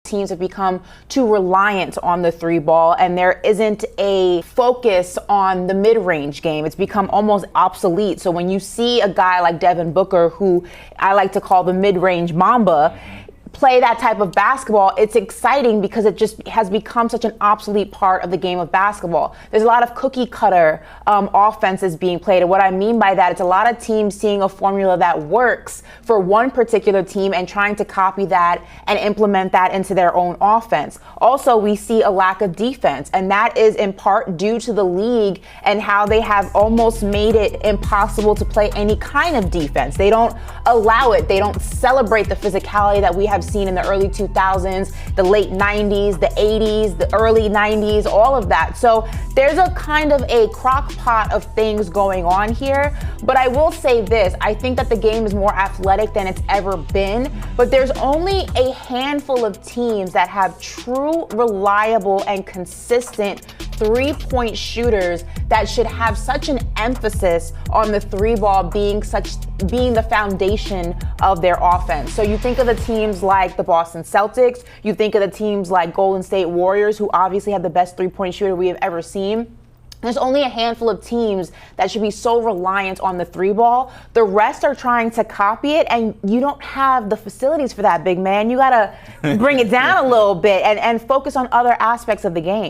teams have become too reliant on the three ball, and there isn't a focus on the mid-range game. It's become almost obsolete. So when you see a guy like Devin Booker, who I like to call the mid-range Mamba, play that type of basketball, it's exciting because it just has become such an obsolete part of the game of basketball. There's a lot of cookie cutter offenses being played. And what I mean by that, it's a lot of teams seeing a formula that works for one particular team and trying to copy that and implement that into their own offense. Also, we see a lack of defense, and that is in part due to the league and how they have almost made it impossible to play any kind of defense. They don't allow it. They don't celebrate the physicality that we have seen in the early 2000s, the late 90s, the 80s, the early 90s, all of that. So there's a kind of a crock pot of things going on here. But I will say this, I think that the game is more athletic than it's ever been, but there's only a handful of teams that have true, reliable, and consistent three-point shooters that should have such an emphasis on the three ball being the foundation of their offense. So you think of the teams like the Boston Celtics, you think of the teams like Golden State Warriors, who obviously have the best three-point shooter we have ever seen. There's only a handful of teams that should be so reliant on the three ball. The rest are trying to copy it, and you don't have the facilities for that, big man. You got to bring it down a little bit and focus on other aspects of the game.